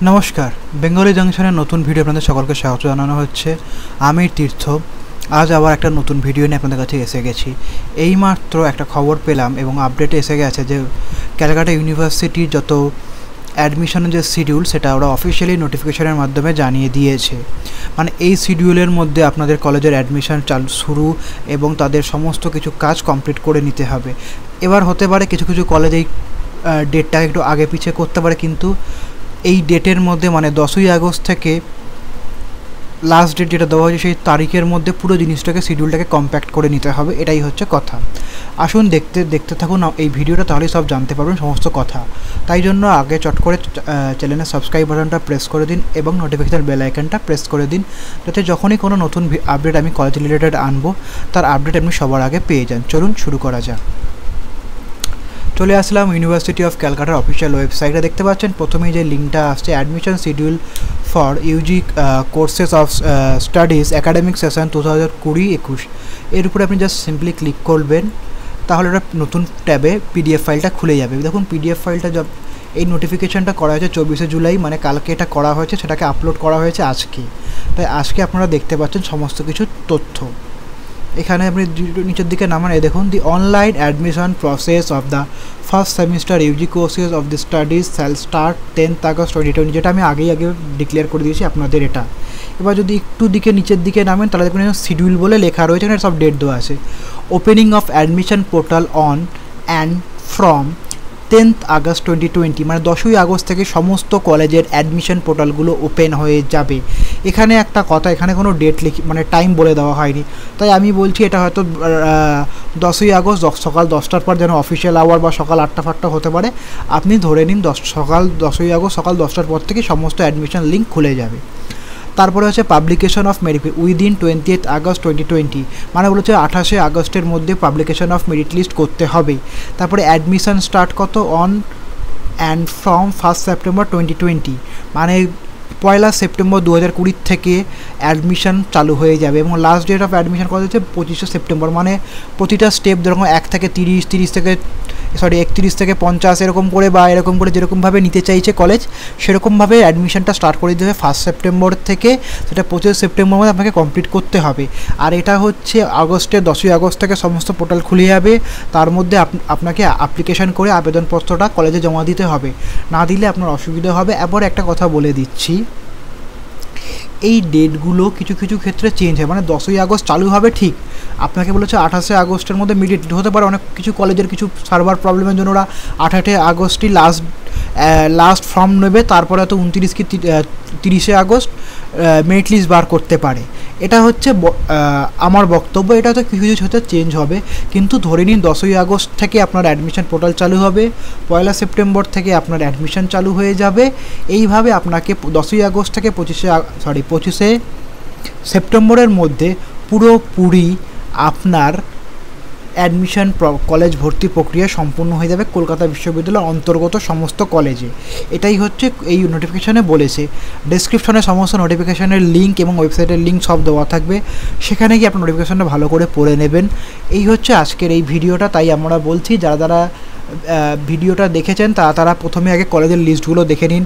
নমস্কার, বেঙ্গলি জাংশনের নতুন ভিডিও আপনাদের সকলকে স্বাগত জানানো হচ্ছে। আমি তীর্থ। আজ আবার একটা নতুন ভিডিও নিয়ে আপনাদের কাছে এসে গেছি। এইমাত্র একটা খবর পেলাম এবং আপডেটে এসে গেছে যে ক্যালকাটা ইউনিভার্সিটির যত অ্যাডমিশনের যে শিডিউল সেটা ওরা অফিসিয়ালি নোটিফিকেশনের মাধ্যমে জানিয়ে দিয়েছে। মানে এই শিডিউলের মধ্যে আপনাদের কলেজের অ্যাডমিশন শুরু এবং তাদের সমস্ত কিছু কাজ কমপ্লিট করে নিতে হবে। এবার হতে পারে কিছু কিছু কলেজ এই ডেটটাকে একটু আগে পিছিয়ে করতে পারে, কিন্তু এই ডেটের মধ্যে মানে 10ই আগস্ট থেকে লাস্ট ডেট যেটা দেওয়া হয়েছে সেই তারিখের মধ্যে পুরো জিনিসটাকে শিডিউলটাকে কম্প্যাক্ট করে নিতে হবে, এটাই হচ্ছে কথা। আসুন দেখতে থাকুন এই ভিডিওটা, তাহলেই সব জানতে পারবেন সমস্ত কথা। তাই জন্য আগে চট করে চ্যানেলের সাবস্ক্রাইব বাটনটা প্রেস করে দিন এবং নোটিফিকেশন বেল আইকনটা প্রেস করে দিন, যাতে যখনই কোনো নতুন আপডেট আমি কলেজ রিলেটেড আনবো তার আপডেট আপনি সবার আগে পেয়ে যান। চলুন শুরু করা যাক। চলে আসলাম ইউনিভার্সিটি অফ ক্যালকাটার অফিসিয়াল ওয়েবসাইটে। দেখতে পাচ্ছেন প্রথমেই যে লিঙ্কটা আসছে, admission schedule for UG courses of studies academic session 2020-21। এর উপরে আপনি জাস্ট সিম্পলি ক্লিক করবেন, তাহলে একটা নতুন ট্যাবে পিডিএফ ফাইলটা খুলে যাবে। দেখুন পিডিএফ ফাইলটা এই নোটিফিকেশানটা করা হয়েছে 24শে জুলাই, মানে কালকে এটা করা হয়েছে, সেটাকে আপলোড করা হয়েছে আজকে। তাই আজকে আপনারা দেখতে পাচ্ছেন সমস্ত কিছু তথ্য। এখানে আপনি নিচের দিকে নামান, দেখুন the online admission process of the first semester UG courses of the studies shall start 10th August 2020, যেটা আমি আগে ডিক্লেয়ার করে দিয়েছি আপনাদের এটা। এবার যদি একটু নিচের দিকে নামেন তাহলে দেখুন শিডিউল বলে লেখা রয়েছে, এখানে সব ডেট দেওয়া আছে। Opening of admission portal on and from 10th August 2020, মানে 10ই আগস্ট থেকে সমস্ত কলেজের অ্যাডমিশন পোর্টালগুলো ওপেন হয়ে যাবে। এখানে একটা কথা, এখানে কোনো ডেট মানে টাইম বলে দেওয়া হয়নি, তাই আমি বলছি এটা হয়তো 10ই আগস্ট সকাল 10টার পর, যেন অফিসিয়াল আওয়ার বা সকাল 8টা হতে পারে। আপনি ধরে নিন 10ই আগস্ট সকাল 10টার পর থেকে সমস্ত অ্যাডমিশন লিঙ্ক খুলে যাবে। তারপরে হচ্ছে publication of merit within 20th August 2020, মানে বলেছে 28শে আগস্টের মধ্যে পাবলিকেশন অফ মেরিট লিস্ট করতে হবে। তারপরে অ্যাডমিশন স্টার্ট কত on and from 1st September 2020, মানে 1 সেপ্টেম্বর 2020 থেকে অ্যাডমিশন চালু হয়ে যাবে। এবং লাস্ট ডেট অফ অ্যাডমিশন করা হচ্ছে 25শে সেপ্টেম্বর, মানে প্রতিটা স্টেপ যেরকম 1 থেকে 30 থেকে 31 থেকে 50 এরকম করে বা এরকম করে যেরকমভাবে নিতে চাইছে কলেজ, সেরকমভাবে অ্যাডমিশনটা স্টার্ট করে দিতে হবে 1 সেপ্টেম্বর থেকে। সেটা 25 সেপ্টেম্বর মধ্যে আপনাকে কমপ্লিট করতে হবে। আর এটা হচ্ছে আগস্টের 10ই আগস্ট থেকে সমস্ত পোর্টাল খুলে যাবে। তার মধ্যে আপনাকে অ্যাপ্লিকেশন করে আবেদনপত্রটা কলেজে জমা দিতে হবে, না দিলে আপনার অসুবিধা হবে। এবার একটা কথা বলে দিচ্ছি, এই ডেটগুলো কিছু কিছু ক্ষেত্রে চেঞ্জ হয়, মানে 10ই আগস্ট চালু হবে ঠিক, আপনাকে বলেছে 28শে আগস্টের মধ্যে মিডিয়েট হতে পারে। অনেক কিছু কলেজের কিছু সার্ভার প্রবলেমের জন্য ওরা 28শে আগস্টই লাস্ট ফর্ম নেবে, তারপরে হয়তো 29 কি 30শে আগস্ট মেরিট লিস্ট বার করতে পারে। এটা হচ্ছে আমার বক্তব্য। এটা তো কিছু কিছু হতে চেঞ্জ হবে, কিন্তু ধরে নিন 10ই আগস্ট থেকে আপনার অ্যাডমিশন পোর্টাল চালু হবে, 1 সেপ্টেম্বর থেকে আপনার অ্যাডমিশন চালু হয়ে যাবে। এইভাবে আপনাকে 10ই আগস্ট থেকে 25শে সেপ্টেম্বরের মধ্যে পুরোপুরি আপনার অ্যাডমিশন কলেজ ভর্তি প্রক্রিয়া সম্পূর্ণ হয়ে যাবে কলকাতা বিশ্ববিদ্যালয়ের অন্তর্গত সমস্ত কলেজে। এটাই হচ্ছে এই নোটিফিকেশানে বলেছে। ডেসক্রিপশনে সমস্ত নোটিফিকেশানের লিঙ্ক এবং ওয়েবসাইটের লিঙ্ক সব দেওয়া থাকবে, সেখানে গিয়ে আপনার নোটিফিকেশানটা ভালো করে পড়ে নেবেন। এই হচ্ছে আজকের এই ভিডিওটা। তাই আমরা বলছি যারা ভিডিওটা দেখেছেন তারা প্রথমে আগে কলেজের লিস্টগুলো দেখে নিন,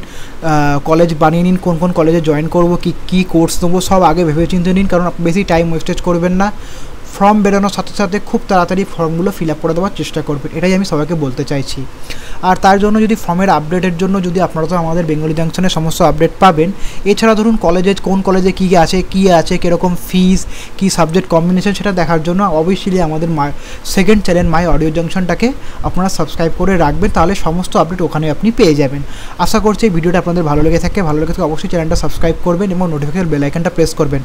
কলেজ বানিয়ে নিন, কোন কলেজে জয়েন করবো, কী কোর্স নেবো, সব আগে ভেবেচিন্তে নিন, কারণ বেশি টাইম ওয়েস্টেজ করবেন না। ফর্ম বেরোনোর সাথে সাথে খুব তাড়াতাড়ি ফর্মগুলো ফিল আপ করে দেওয়ার চেষ্টা করবেন, এটাই আমি সবাইকে বলতে চাইছি। আর তার জন্য যদি ফর্মের আপডেটের জন্য যদি আপনারা তো আমাদের বেঙ্গলি জাংশনের সমস্ত আপডেট পাবেন। এছাড়া ধরুন কোন কলেজে কী আছে কীরকম ফিস, কী সাবজেক্ট কম্বিনেশন, সেটা দেখার জন্য অবশ্যই আমাদের সেকেন্ড চ্যানেল মাই অডিও জাংশনটাকে আপনারা সাবস্ক্রাইব করে রাখবেন, তাহলে সমস্ত আপডেট ওখানে আপনি পেয়ে যাবেন। আশা করছি এই ভিডিওটা আপনাদের ভালো লেগে থাকে অবশ্যই চ্যানেলটা সাবস্ক্রাইব করবেন এবং নোটিফিকেশন বেল আইকনটা প্রেস করবেন।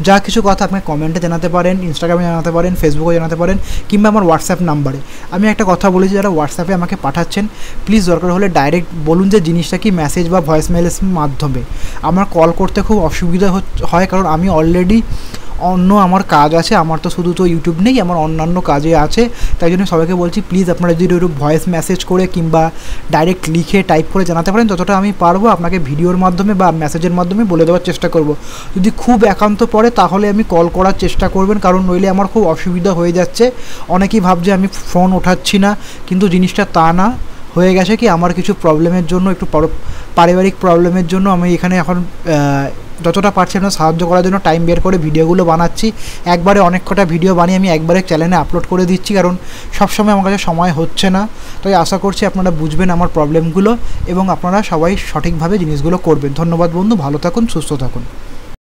যা কিছু কথা আপনি কমেন্টে জানাতে পারেন, ইনস্টাগ্রামে জানাতে পারেন, ফেসবুকে জানাতে পারেন, কিংবা আমার হোয়াটসঅ্যাপ নাম্বারে। আমি একটা কথা বলেছি, যারা হোয়াটসঅ্যাপে আমাকে পাঠাচ্ছেন প্লিজ দরকার হলে ডাইরেক্ট বলুন যে জিনিসটা কি মেসেজ বা ভয়েস মেলের মাধ্যমে। আমার কল করতে খুব অসুবিধা হয়, কারণ আমি অলরেডি আমার কাজ আছে, আমার তো শুধু তো ইউটিউব নেই, আমার অন্যান্য কাজে আছে। তাই জন্য সবাইকে বলছি প্লিজ আপনারা যদি একটু ভয়েস মেসেজ করে কিংবা ডাইরেক্ট লিখে টাইপ করে জানাতে পারেন, ততটা আমি পারবো আপনাকে ভিডিওর মাধ্যমে বা মেসেজের মাধ্যমে বলে দেওয়ার চেষ্টা করব। যদি খুব একান্ত পড়ে তাহলে আমি কল করার চেষ্টা করবেন, কারণ নইলে আমার খুব অসুবিধা হয়ে যাচ্ছে। অনেকেই ভাবছে আমি ফোন ওঠাচ্ছি না, কিন্তু জিনিসটা তা না। হয়ে গেছে কি আমার কিছু প্রবলেমের জন্য, একটু পারিবারিক প্রবলেমের জন্য আমি এখানে এখন যতটা পারছি না সাহায্য করার জন্য টাইম বের করে ভিডিওগুলো বানাচ্ছি। একবারে অনেক কটা ভিডিও বানিয়ে আমি একবারে চ্যানেলে আপলোড করে দিচ্ছি, কারণ সবসময় আমার কাছে সময় হচ্ছে না। তাই আশা করছি আপনারা বুঝবেন আমার প্রবলেমগুলো এবং আপনারা সবাই সঠিকভাবে জিনিসগুলো করবেন। ধন্যবাদ বন্ধু, ভালো থাকুন, সুস্থ থাকুন।